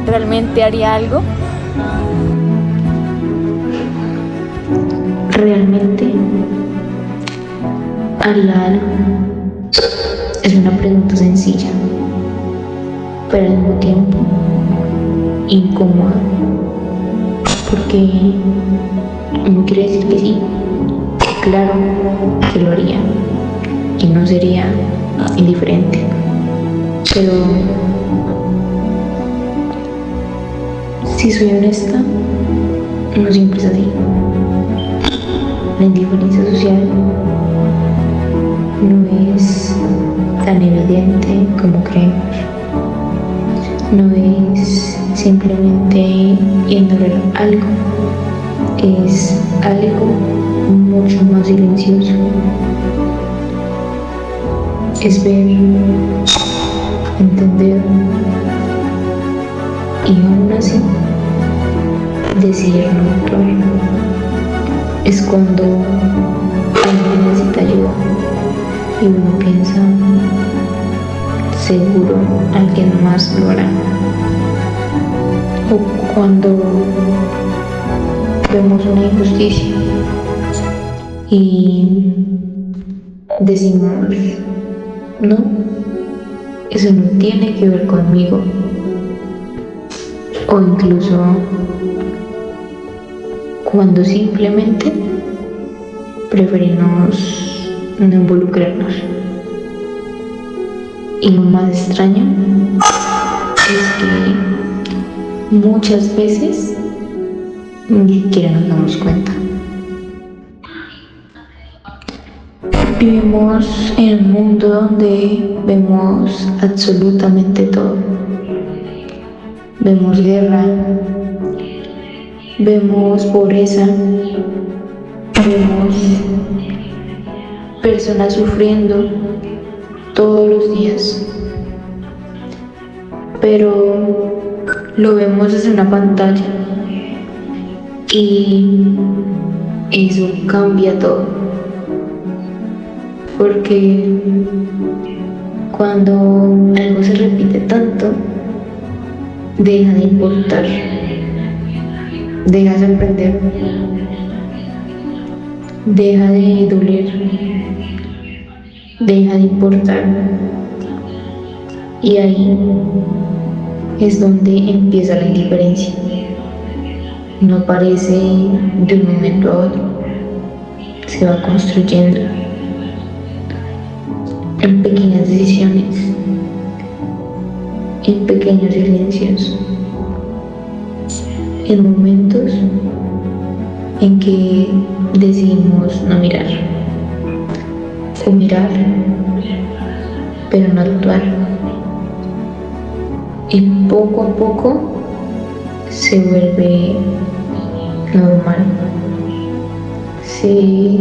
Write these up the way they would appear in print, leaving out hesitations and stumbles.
¿Realmente haría algo? ¿Realmente haría algo? Es una pregunta sencilla, pero al mismo tiempo incómoda, porque uno quiere decir que sí, claro que lo haría, y no sería indiferente, pero si soy honesta, no siempre es así. La indiferencia social no es tan evidente como creemos. No es simplemente ignorar algo, es algo mucho más silencioso. Es ver, entender y aún así decidir no actuar. Es cuando alguien necesita ayuda y uno piensa, seguro alguien más lo hará. O cuando vemos una injusticia y decimos, no, eso no tiene que ver conmigo. O incluso cuando simplemente preferimos no involucrarnos. Y lo más extraño es que muchas veces ni siquiera nos damos cuenta. Vivimos en un mundo donde vemos absolutamente todo. Vemos guerra, vemos pobreza, vemos personas sufriendo todos los días, pero lo vemos desde una pantalla y eso cambia todo, porque cuando algo se repite tanto, deja de importar, deja de sorprender, deja de doler, deja de importar. Y ahí es donde empieza la indiferencia. No aparece de un momento a otro, se va construyendo en pequeñas decisiones, en pequeños silencios, en momentos en que decidimos no mirar, o mirar, pero no actuar. Y poco a poco se vuelve normal, se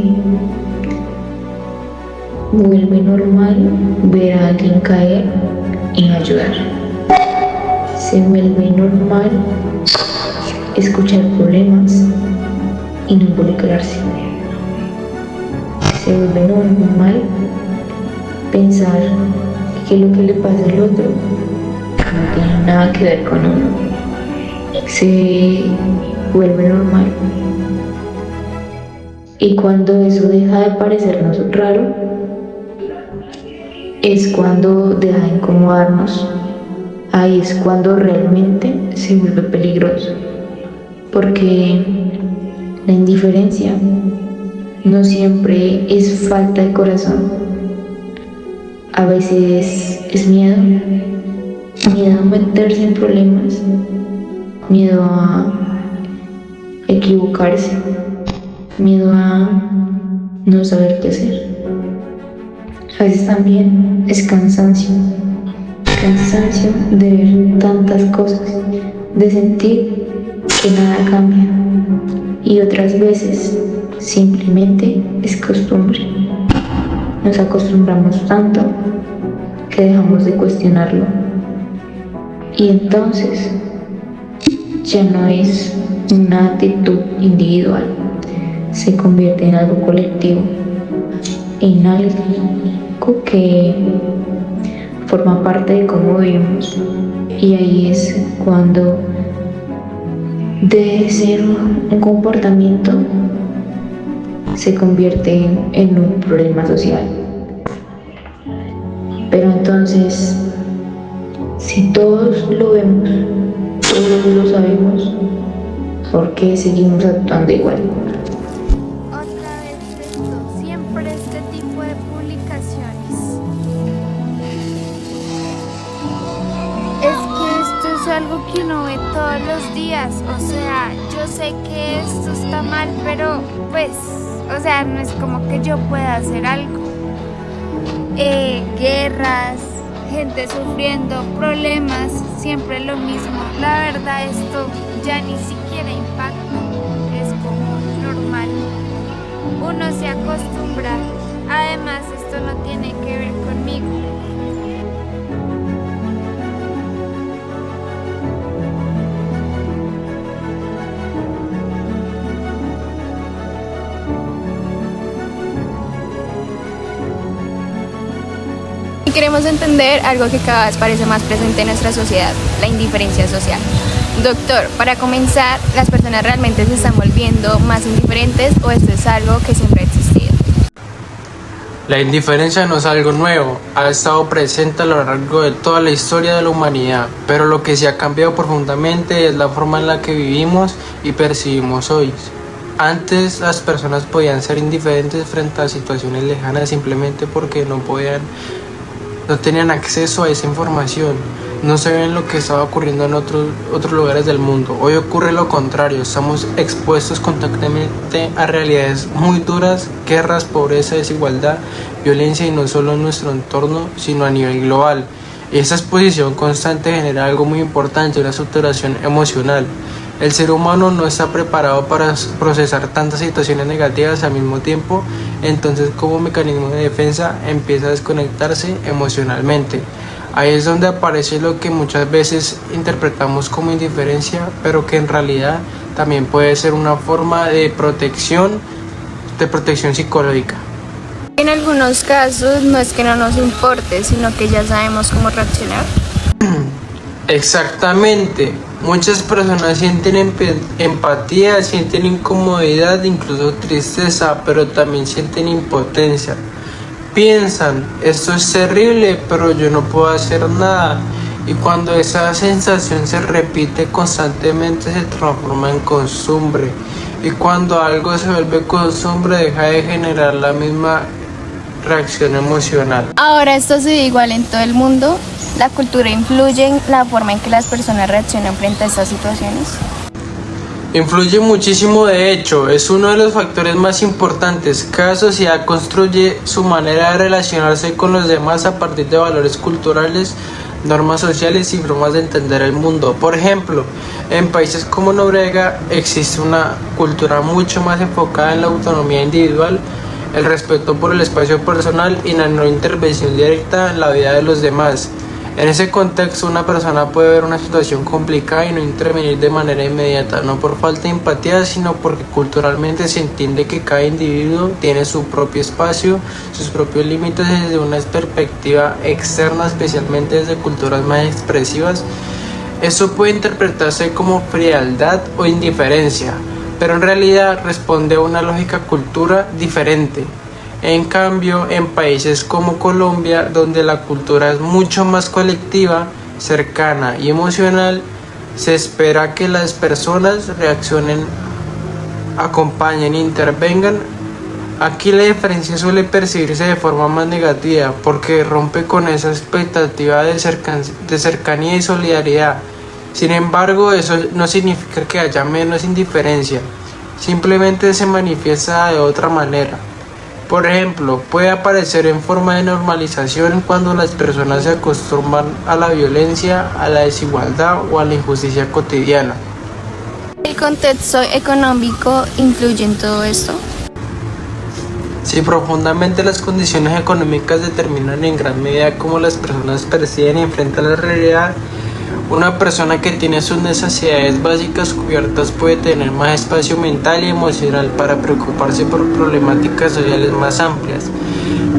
vuelve normal ver a alguien caer y no ayudar. Se vuelve normal escuchar problemas y no involucrarse. Se vuelve normal pensar que lo que le pasa al otro no tiene nada que ver con uno. Se vuelve normal. Y cuando eso deja de parecernos raro, es cuando deja de incomodarnos. Ahí es cuando realmente se vuelve peligroso, porque la indiferencia no siempre es falta de corazón. A veces es miedo, miedo a meterse en problemas, miedo a equivocarse, miedo a no saber qué hacer. A veces también es cansancio, cansancio de ver tantas cosas, de sentir que nada cambia. Y otras veces simplemente es costumbre. Nos acostumbramos tanto que dejamos de cuestionarlo. Y entonces ya no es una actitud individual, se convierte en algo colectivo, en algo que forma parte de cómo vivimos. Y ahí es cuando de ser un comportamiento se convierte en un problema social. Pero entonces, si todos lo vemos, todos lo sabemos, ¿por qué seguimos actuando igual? Otra vez esto, siempre este tipo de publicaciones. Es que esto es algo que uno ve todos los días. O sea, yo sé que esto está mal, pero pues, o sea, no es como que yo pueda hacer algo. Guerras, gente sufriendo, problemas, siempre lo mismo. La verdad, esto ya ni siquiera impacta, es como normal. Uno se acostumbra. Además, esto no tiene que ver conmigo. Y queremos entender algo que cada vez parece más presente en nuestra sociedad, la indiferencia social. Doctor, para comenzar, ¿las personas realmente se están volviendo más indiferentes o esto es algo que siempre ha existido? La indiferencia no es algo nuevo, ha estado presente a lo largo de toda la historia de la humanidad, pero lo que sí ha cambiado profundamente es la forma en la que vivimos y percibimos hoy. Antes las personas podían ser indiferentes frente a situaciones lejanas simplemente porque no tenían acceso a esa información, no sabían lo que estaba ocurriendo en otros lugares del mundo. Hoy ocurre lo contrario, estamos expuestos constantemente a realidades muy duras, guerras, pobreza, desigualdad, violencia y no solo en nuestro entorno, sino a nivel global. Esa exposición constante genera algo muy importante, una saturación emocional. El ser humano no está preparado para procesar tantas situaciones negativas al mismo tiempo, entonces como mecanismo de defensa empieza a desconectarse emocionalmente. Ahí es donde aparece lo que muchas veces interpretamos como indiferencia, pero que en realidad también puede ser una forma de protección psicológica. En algunos casos no es que no nos importe, sino que ya sabemos cómo reaccionar. Exactamente. Muchas personas sienten empatía, sienten incomodidad, incluso tristeza, pero también sienten impotencia. Piensan, esto es terrible, pero yo no puedo hacer nada. Y cuando esa sensación se repite constantemente, se transforma en costumbre. Y cuando algo se vuelve costumbre, deja de generar la misma reacción emocional. Ahora esto se ve igual en todo el mundo. ¿La cultura influye en la forma en que las personas reaccionan frente a estas situaciones? Influye muchísimo, de hecho, es uno de los factores más importantes. Cada sociedad construye su manera de relacionarse con los demás a partir de valores culturales, normas sociales y formas de entender el mundo. Por ejemplo, en países como Noruega existe una cultura mucho más enfocada en la autonomía individual, el respeto por el espacio personal y la no intervención directa en la vida de los demás. En ese contexto, una persona puede ver una situación complicada y no intervenir de manera inmediata, no por falta de empatía, sino porque culturalmente se entiende que cada individuo tiene su propio espacio, sus propios límites desde una perspectiva externa, especialmente desde culturas más expresivas. Eso puede interpretarse como frialdad o indiferencia, pero en realidad responde a una lógica cultura diferente. En cambio, en países como Colombia, donde la cultura es mucho más colectiva, cercana y emocional, se espera que las personas reaccionen, acompañen e intervengan. Aquí la diferencia suele percibirse de forma más negativa porque rompe con esa expectativa de cercanía y solidaridad. Sin embargo, eso no significa que haya menos indiferencia, simplemente se manifiesta de otra manera. Por ejemplo, puede aparecer en forma de normalización cuando las personas se acostumbran a la violencia, a la desigualdad o a la injusticia cotidiana. ¿El contexto económico influye en todo esto? Si profundamente las condiciones económicas determinan en gran medida cómo las personas perciben y enfrentan la realidad, una persona que tiene sus necesidades básicas cubiertas puede tener más espacio mental y emocional para preocuparse por problemáticas sociales más amplias.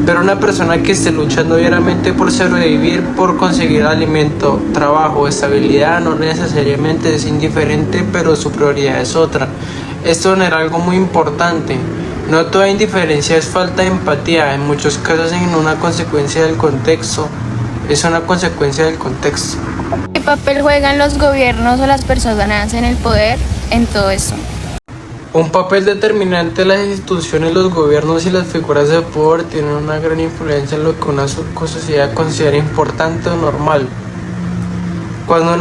Pero una persona que esté luchando diariamente por sobrevivir, por conseguir alimento, trabajo, estabilidad, no necesariamente es indiferente, pero su prioridad es otra. Esto genera algo muy importante. No toda indiferencia es falta de empatía, en muchos casos es una consecuencia del contexto. ¿Qué papel juegan los gobiernos o las personas en el poder en todo esto? Un papel determinante. Las instituciones, los gobiernos y las figuras de poder tienen una gran influencia en lo que una sociedad considera importante o normal. Cuando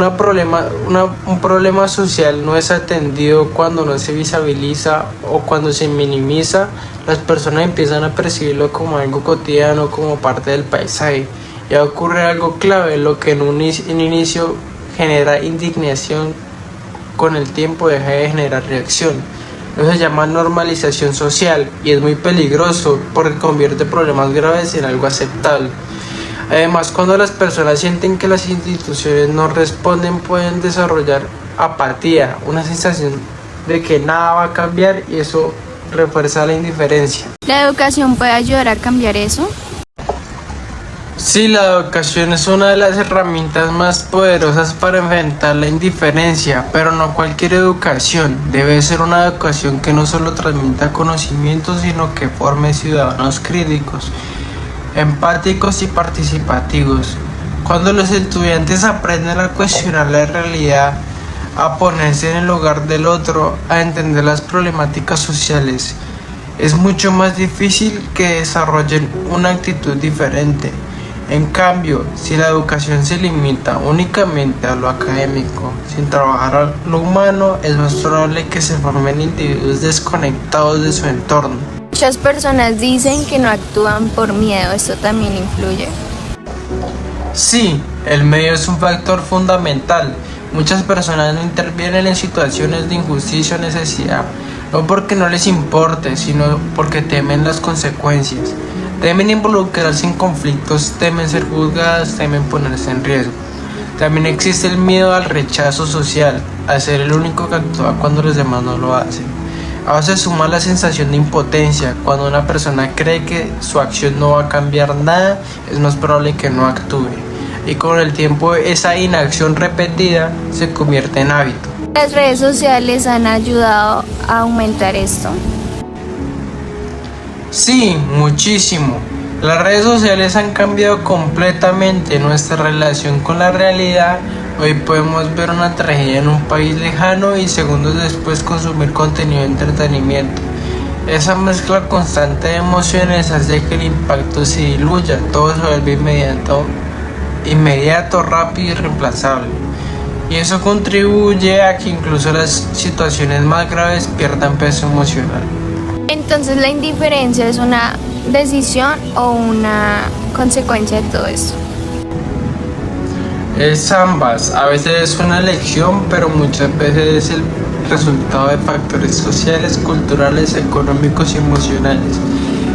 un problema social no es atendido, cuando no se visibiliza o cuando se minimiza, las personas empiezan a percibirlo como algo cotidiano, como parte del paisaje. Ya ocurre algo clave, lo que en un inicio genera indignación, con el tiempo deja de generar reacción. Eso se llama normalización social y es muy peligroso porque convierte problemas graves en algo aceptable. Además, cuando las personas sienten que las instituciones no responden, pueden desarrollar apatía, una sensación de que nada va a cambiar, y eso refuerza la indiferencia. ¿La educación puede ayudar a cambiar eso? Sí, la educación es una de las herramientas más poderosas para enfrentar la indiferencia, pero no cualquier educación. Debe ser una educación que no solo transmita conocimientos, sino que forme ciudadanos críticos, empáticos y participativos. Cuando los estudiantes aprenden a cuestionar la realidad, a ponerse en el lugar del otro, a entender las problemáticas sociales, es mucho más difícil que desarrollen una actitud diferente. En cambio, si la educación se limita únicamente a lo académico, sin trabajar a lo humano, es más probable que se formen individuos desconectados de su entorno. Muchas personas dicen que no actúan por miedo, ¿esto también influye? Sí, el medio es un factor fundamental. Muchas personas no intervienen en situaciones de injusticia o necesidad, no porque no les importe, sino porque temen las consecuencias. Temen involucrarse en conflictos, temen ser juzgadas, temen ponerse en riesgo. También existe el miedo al rechazo social, a ser el único que actúa cuando los demás no lo hacen. A veces suma la sensación de impotencia. Cuando una persona cree que su acción no va a cambiar nada, es más probable que no actúe. Y con el tiempo esa inacción repetida se convierte en hábito. ¿Las redes sociales han ayudado a aumentar esto? Sí, muchísimo. Las redes sociales han cambiado completamente nuestra relación con la realidad. Hoy podemos ver una tragedia en un país lejano y segundos después consumir contenido de entretenimiento. Esa mezcla constante de emociones hace que el impacto se diluya, todo se vuelve inmediato, rápido y reemplazable. Y eso contribuye a que incluso las situaciones más graves pierdan peso emocional. Entonces, ¿la indiferencia es una decisión o una consecuencia de todo esto? Es ambas. A veces es una elección, pero muchas veces es el resultado de factores sociales, culturales, económicos y emocionales.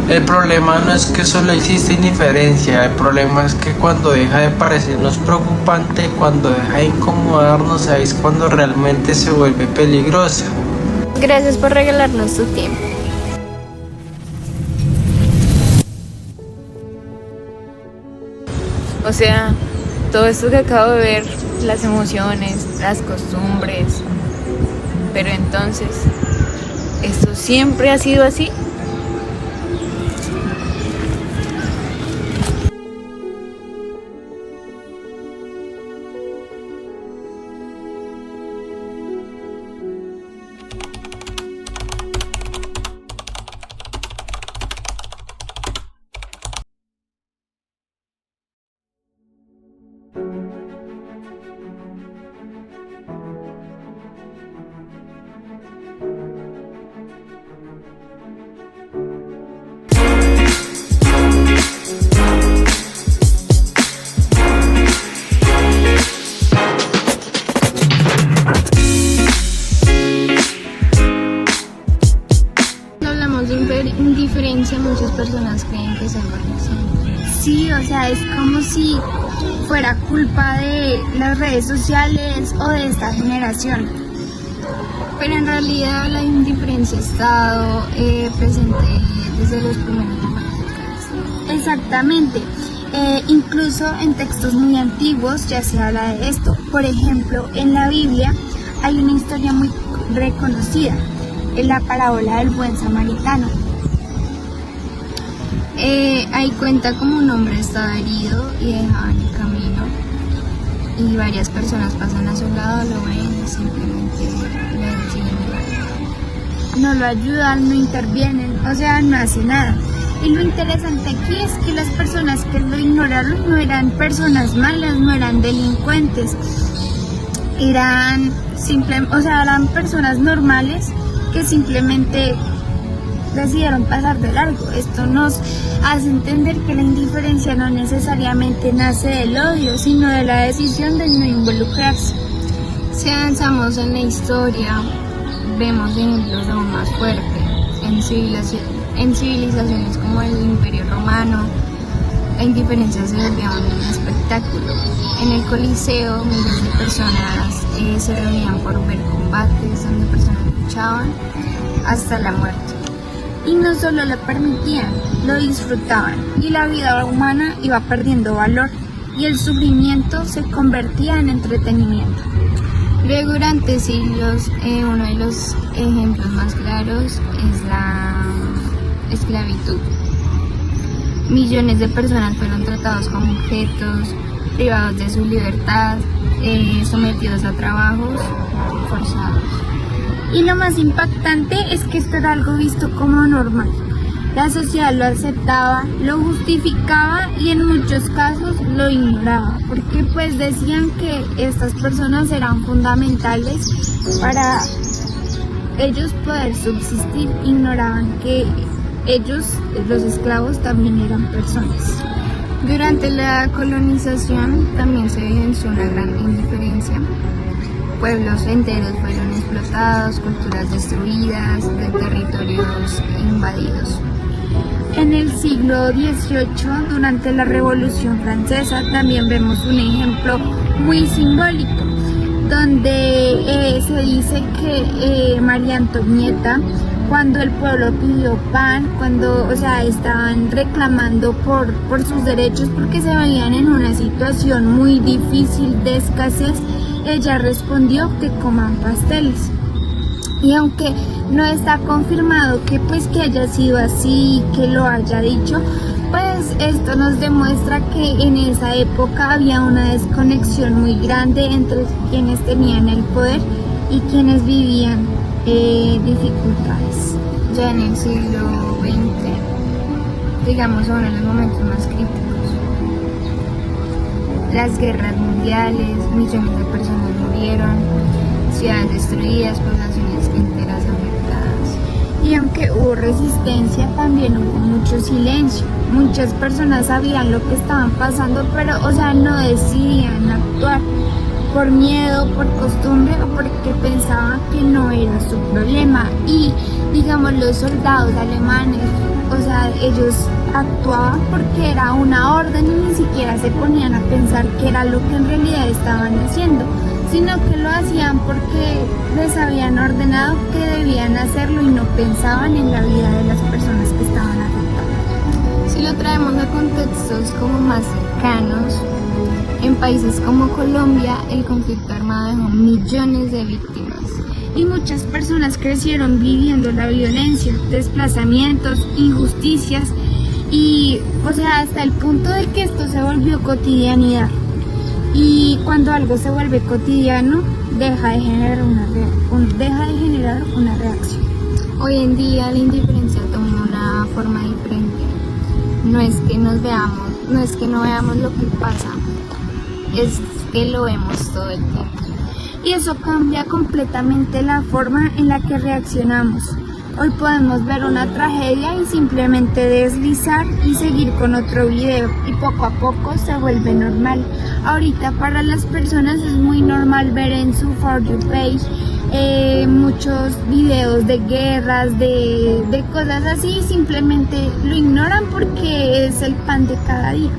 El problema no es que solo existe indiferencia, el problema es que cuando deja de parecernos preocupante, cuando deja de incomodarnos, ahí es cuando realmente se vuelve peligrosa. Gracias por regalarnos tu tiempo. O sea, todo esto que acabo de ver, las emociones, las costumbres, pero entonces, ¿esto siempre ha sido así? personas creen que es algo reciente. Sí, o sea, es como si fuera culpa de las redes sociales o de esta generación. Pero en realidad la indiferencia ha estado presente desde los primeros momentos. Exactamente. Incluso en textos muy antiguos ya se habla de esto. Por ejemplo, en la Biblia hay una historia muy reconocida, en la parábola del buen samaritano. Ahí cuenta como un hombre estaba herido y dejaba en el camino y varias personas pasan a su lado, lo ven y simplemente le siguen de largo. No lo ayudan, no intervienen, o sea, no hacen nada. Y lo interesante aquí es que las personas que lo ignoraron no eran personas malas, no eran delincuentes, eran eran personas normales que simplemente decidieron pasar de largo. Esto nos hace entender que la indiferencia no necesariamente nace del odio, sino de la decisión de no involucrarse. Si avanzamos en la historia, vemos ejemplos aún más fuertes en civilizaciones como el Imperio Romano. La indiferencia se volvía un espectáculo. En el Coliseo, miles de personas se reunían por ver combates donde personas luchaban hasta la muerte. Y no solo lo permitían, lo disfrutaban, y la vida humana iba perdiendo valor, y el sufrimiento se convertía en entretenimiento. Luego, durante siglos, uno de los ejemplos más claros es la esclavitud. Millones de personas fueron tratados como objetos, privados de su libertad, sometidos a trabajos forzados. Y lo más impactante es que esto era algo visto como normal. La sociedad lo aceptaba, lo justificaba y en muchos casos lo ignoraba, porque pues decían que estas personas eran fundamentales para ellos poder subsistir. Ignoraban que ellos, los esclavos, también eran personas. Durante la colonización también se evidenció una gran indiferencia. Pueblos enteros fueron explotados, culturas destruidas, territorios invadidos. En el siglo XVIII, durante la Revolución Francesa, también vemos un ejemplo muy simbólico, donde se dice que María Antonieta, cuando el pueblo pidió pan, estaban reclamando por sus derechos porque se veían en una situación muy difícil de escasez, ella respondió que coman pasteles. Y aunque no está confirmado que haya sido así, que lo haya dicho, pues esto nos demuestra que en esa época había una desconexión muy grande entre quienes tenían el poder y quienes vivían dificultades. Ya en el siglo XX, digamos, uno de los momentos más críticos. Las guerras mundiales, millones de personas murieron, ciudades destruidas, poblaciones enteras afectadas. Y aunque hubo resistencia, también hubo mucho silencio. Muchas personas sabían lo que estaban pasando, pero no decidían actuar por miedo, por costumbre o porque pensaban que no era su problema. Y digamos, los soldados alemanes, ellos actuaban porque era una orden y ni siquiera se ponían a pensar qué era lo que en realidad estaban haciendo, sino que lo hacían porque les habían ordenado que debían hacerlo y no pensaban en la vida de las personas que estaban afectadas. Si lo traemos a contextos como más cercanos, en países como Colombia, el conflicto armado dejó millones de víctimas. Y muchas personas crecieron viviendo la violencia, desplazamientos, injusticias y, hasta el punto de que esto se volvió cotidianidad. Y cuando algo se vuelve cotidiano, deja de generar una reacción. Hoy en día la indiferencia toma una forma diferente. No es que no veamos lo que pasa, es que lo vemos todo el tiempo. Y eso cambia completamente la forma en la que reaccionamos. Hoy podemos ver una tragedia y simplemente deslizar y seguir con otro video, y poco a poco se vuelve normal. Ahorita para las personas es muy normal ver en su For You page muchos videos de guerras, de cosas así, simplemente lo ignoran porque es el pan de cada día.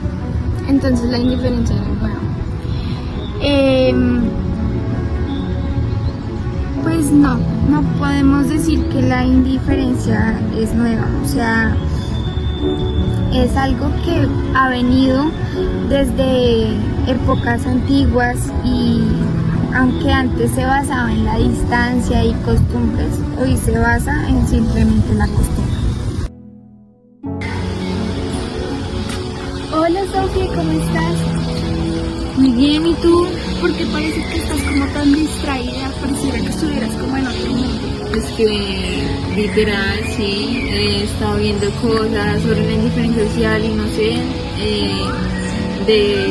Entonces la indiferencia no es buena. Pues no podemos decir que la indiferencia es nueva, o sea, es algo que ha venido desde épocas antiguas y aunque antes se basaba en la distancia y costumbres, hoy se basa en simplemente la costumbre. Hola Sofía, ¿cómo estás? Muy bien, ¿y tú? Porque parece que estás como tan distraída, pareciera que estuvieras como en otro mundo. Es que literal, sí, he estado viendo cosas sobre la indiferencia social y no sé,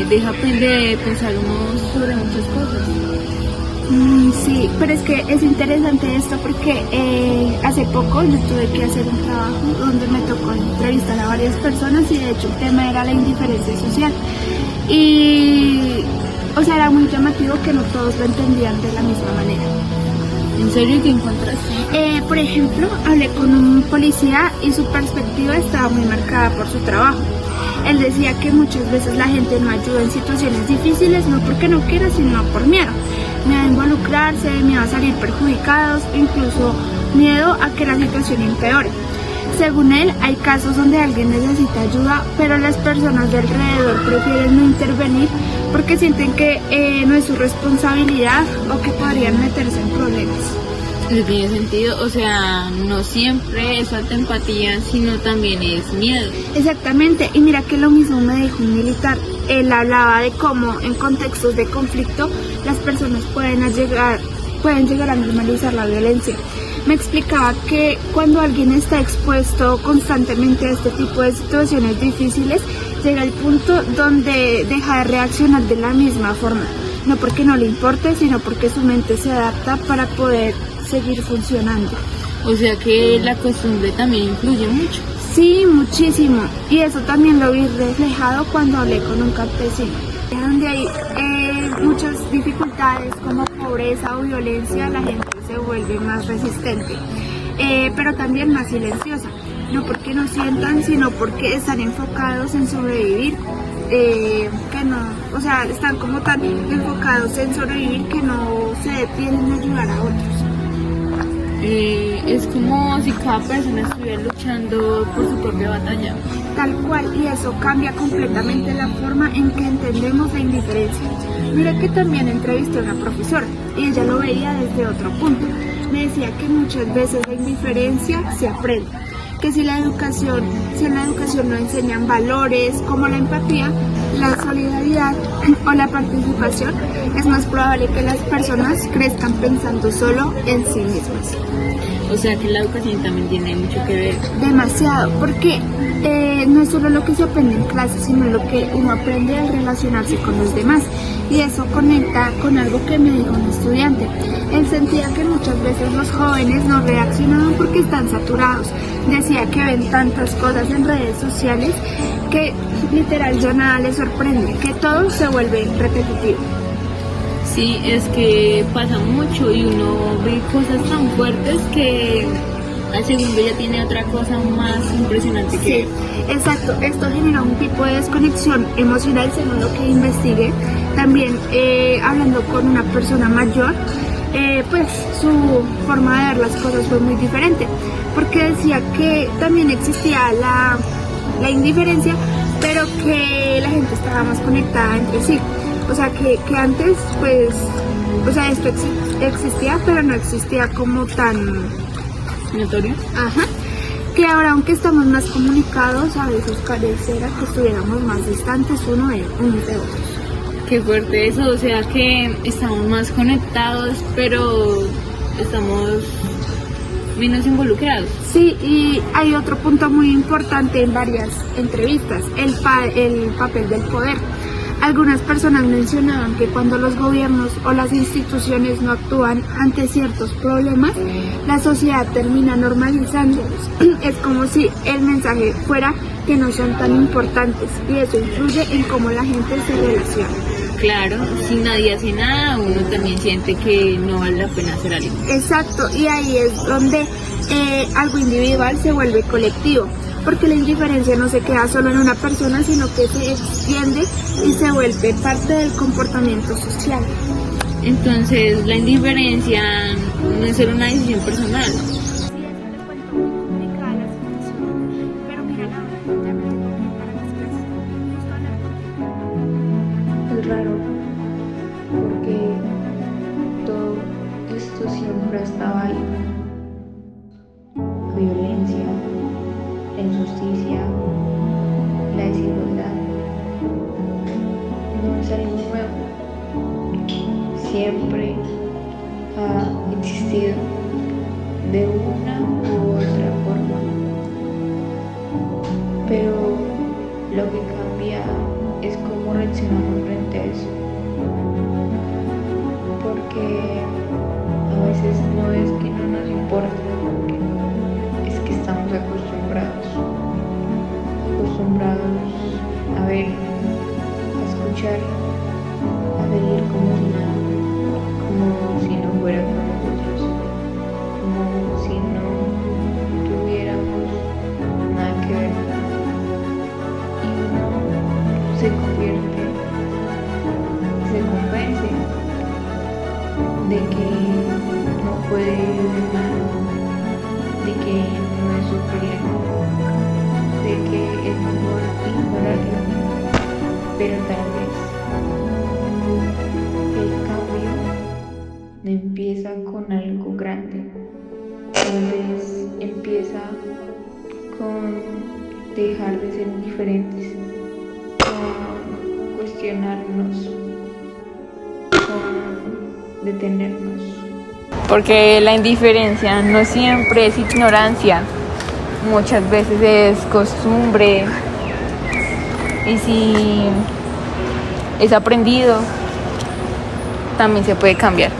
deja aprender, pensar uno sobre muchas cosas. Sí, pero es que es interesante esto porque hace poco yo tuve que hacer un trabajo donde me tocó entrevistar a varias personas y de hecho el tema era la indiferencia social. Y, o sea, era muy llamativo que no todos lo entendían de la misma manera. ¿En serio qué encontraste? Por ejemplo, hablé con un policía y su perspectiva estaba muy marcada por su trabajo. Él decía que muchas veces la gente no ayuda en situaciones difíciles, no porque no quiera, sino por miedo. Miedo a involucrarse, miedo a salir perjudicados, incluso miedo a que la situación empeore. Según él, hay casos donde alguien necesita ayuda, pero las personas de alrededor prefieren no intervenir porque sienten que no es su responsabilidad o que podrían meterse en problemas. Eso tiene sentido, o sea, no siempre es falta de empatía, sino también es miedo. Exactamente, y mira que lo mismo me dijo un militar. Él hablaba de cómo en contextos de conflicto las personas pueden llegar a normalizar la violencia. Me explicaba que cuando alguien está expuesto constantemente a este tipo de situaciones difíciles, llega el punto donde deja de reaccionar de la misma forma, no porque no le importe, sino porque su mente se adapta para poder seguir funcionando. O sea que la costumbre también influye mucho. Sí, muchísimo, y eso también lo vi reflejado cuando hablé con un campesino. Donde hay muchas dificultades como pobreza o violencia, la gente se vuelve más resistente, pero también más silenciosa, no porque no sientan, sino porque están enfocados en sobrevivir, que no, o sea, están como tan enfocados en sobrevivir que no se detienen a ayudar a otros. Es como si cada persona estuviera luchando por su propia batalla. Tal cual, y eso cambia completamente la forma en que entendemos la indiferencia. Mira que también entrevisté a una profesora y ella lo veía desde otro punto. Me decía que muchas veces la indiferencia se aprende, que si en la educación no enseñan valores como la empatía, la solidaridad o la participación, es más probable que las personas crezcan pensando solo en sí mismas. O sea que la educación también tiene mucho que ver. Demasiado, porque no es solo lo que se aprende en clase, sino lo que uno aprende al relacionarse con los demás. Y eso conecta con algo que me dijo un estudiante. Él sentía que muchas veces los jóvenes no reaccionaban porque están saturados. Decía que ven tantas cosas en redes sociales que literal ya nada les sorprende, que todo se vuelve repetitivo. Sí, es que pasa mucho y uno ve cosas tan fuertes que al segundo ya tiene otra cosa más impresionante que... Sí, exacto. Esto genera un tipo de desconexión emocional según lo que investigué. También hablando con una persona mayor, pues su forma de ver las cosas fue muy diferente, porque decía que también existía la indiferencia, pero que la gente estaba más conectada entre sí. O sea, que antes, pues, o sea, esto existía, pero no existía como tan notorio. Ajá. Que ahora, aunque estamos más comunicados, a veces pareciera que estuviéramos más distantes unos de otros. Qué fuerte eso, o sea que estamos más conectados, pero estamos menos involucrados. Sí, y hay otro punto muy importante en varias entrevistas, el papel del poder. Algunas personas mencionaban que cuando los gobiernos o las instituciones no actúan ante ciertos problemas, la sociedad termina normalizándolos. Es como si el mensaje fuera que no son tan importantes y eso influye en cómo la gente se relaciona. Claro, si nadie hace nada, uno también siente que no vale la pena hacer algo. Exacto, y ahí es donde algo individual se vuelve colectivo, porque la indiferencia no se queda solo en una persona, sino que se extiende y se vuelve parte del comportamiento social. Entonces, la indiferencia no es solo una decisión personal. Sí, es un cuento muy complicada la situación, pero mira, Laura, ya me tengo que ir para mis clases. Me gusta hablar contigo. Es raro, porque todo esto siempre estaba ahí. La violencia, la injusticia, la desigualdad. No es algo nuevo. Siempre ha existido de una u otra forma. Pero lo que cambia es cómo reaccionamos frente a eso. Porque a veces no es que no nos importe, es que estamos acostumbrados a ver, a escuchar, a seguir como si nada, como si no fuera con nosotros, como si no tuviéramos nada que ver. Y uno se convierte, se convence de que no puede hacer nada, de que no es su problema, de que es mejor ignorarlo, pero tal vez el cambio no empieza con algo grande, tal vez empieza con dejar de ser indiferentes, con cuestionarnos, con detenernos. Porque la indiferencia no siempre es ignorancia, muchas veces es costumbre. Y si es aprendido, también se puede cambiar.